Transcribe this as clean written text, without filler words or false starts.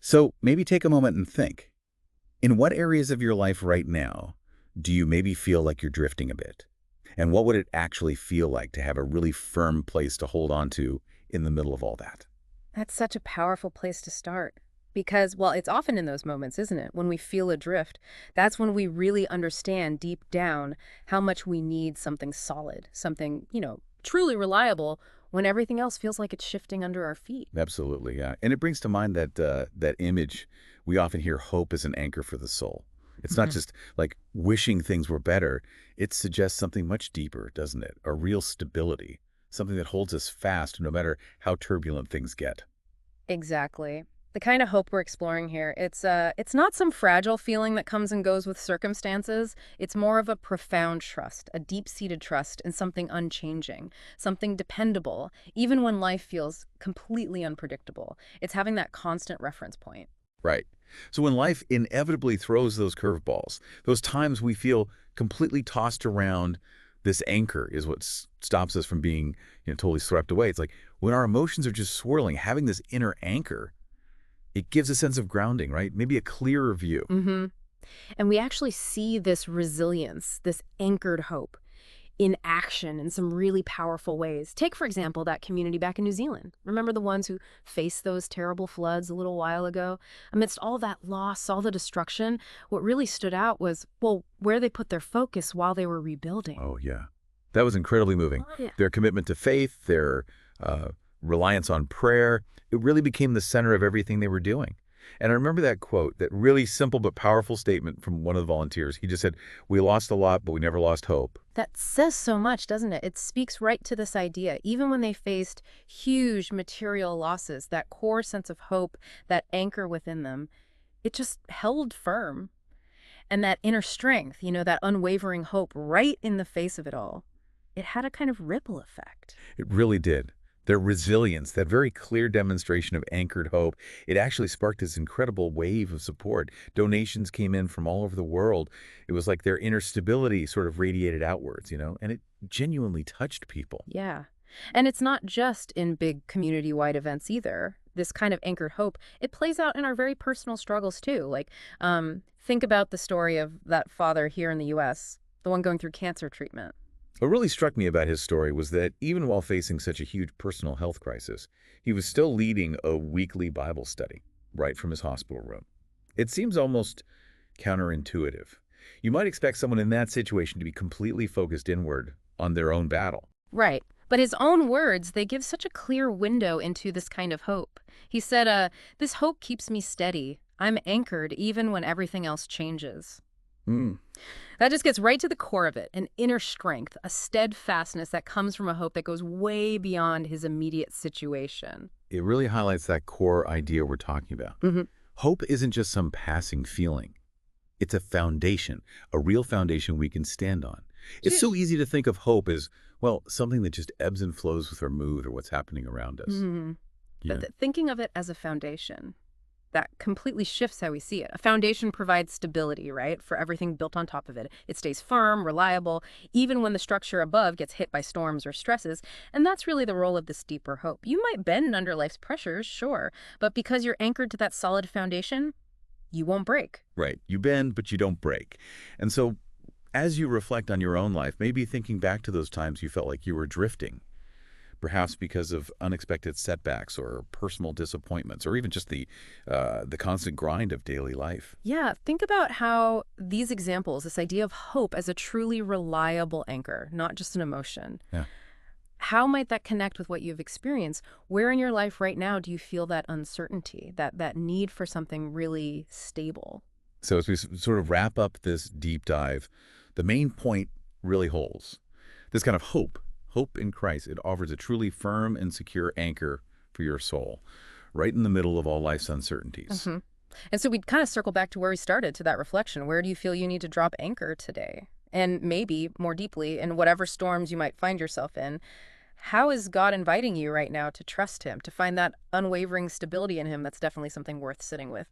So maybe take a moment and think. In what areas of your life right now do you maybe feel like you're drifting a bit? And what would it actually feel like to have a really firm place to hold on to in the middle of all that? That's such a powerful place to start. Because, well, it's often in those moments, isn't it? When we feel adrift, that's when we really understand deep down how much we need something solid, something, truly reliable when everything else feels like it's shifting under our feet. Absolutely, yeah. And it brings to mind that image we often hear hope as an anchor for the soul. It's not Mhm. just like wishing things were better. It suggests something much deeper, doesn't it? A real stability, something that holds us fast no matter how turbulent things get. Exactly. The kind of hope we're exploring here, it's not some fragile feeling that comes and goes with circumstances. It's more of a profound trust, a deep-seated trust in something unchanging, something dependable, even when life feels completely unpredictable. It's having that constant reference point. Right. So when life inevitably throws those curveballs, those times we feel completely tossed around, this anchor is what stops us from being, totally swept away. It's like when our emotions are just swirling, having this inner anchor, it gives a sense of grounding, right? Maybe a clearer view. hmm And we actually see this resilience, this anchored hope, in action in some really powerful ways. Take, for example, that community back in New Zealand. Remember the ones who faced those terrible floods a little while ago? Amidst all that loss, all the destruction, what really stood out was, well, where they put their focus while they were rebuilding. Oh, yeah. That was incredibly moving. Oh, yeah. Their commitment to faith, their uh, reliance on prayer, it really became the center of everything they were doing. And I remember that quote, that really simple but powerful statement from one of the volunteers. He just said, "We lost a lot, but we never lost hope." That says so much, doesn't it? It speaks right to this idea. Even when they faced huge material losses, that core sense of hope, that anchor within them, it just held firm. And that inner strength, that unwavering hope right in the face of it all, it had a kind of ripple effect. It really did. Their resilience, that very clear demonstration of anchored hope, it actually sparked this incredible wave of support. Donations came in from all over the world. It was like their inner stability sort of radiated outwards, and it genuinely touched people. Yeah. And it's not just in big community-wide events either. This kind of anchored hope, it plays out in our very personal struggles too. Like, think about the story of that father here in the US, the one going through cancer treatment. What really struck me about his story was that even while facing such a huge personal health crisis, he was still leading a weekly Bible study right from his hospital room. It seems almost counterintuitive. You might expect someone in that situation to be completely focused inward on their own battle. Right. But his own words, they give such a clear window into this kind of hope. He said, this hope keeps me steady. I'm anchored even when everything else changes. Hmm. That just gets right to the core of it, an inner strength, a steadfastness that comes from a hope that goes way beyond his immediate situation. It really highlights that core idea we're talking about. hmm Hope isn't just some passing feeling. It's a foundation, a real foundation we can stand on. It's so easy to think of hope as, well, something that just ebbs and flows with our mood or what's happening around us. hmm But Yeah. thinking of it as a foundation, that completely shifts how we see it. A foundation provides stability, right, for everything built on top of it. It stays firm, reliable, even when the structure above gets hit by storms or stresses. And that's really the role of this deeper hope. You might bend under life's pressures, sure, but because you're anchored to that solid foundation, you won't break. Right. You bend, but you don't break. And so as you reflect on your own life, maybe thinking back to those times you felt like you were drifting, perhaps because of unexpected setbacks or personal disappointments, or even just the constant grind of daily life. Yeah, think about how these examples, this idea of hope as a truly reliable anchor, not just an emotion, Yeah. how might that connect with what you've experienced? Where in your life right now do you feel that uncertainty, that need for something really stable? So as we sort of wrap up this deep dive, the main point really holds. This kind of hope in Christ, it offers a truly firm and secure anchor for your soul, right in the middle of all life's uncertainties. hmm And so we'd kind of circle back to where we started, to that reflection. Where do you feel you need to drop anchor today? And maybe more deeply, in whatever storms you might find yourself in, how is God inviting you right now to trust him, to find that unwavering stability in him? That's definitely something worth sitting with.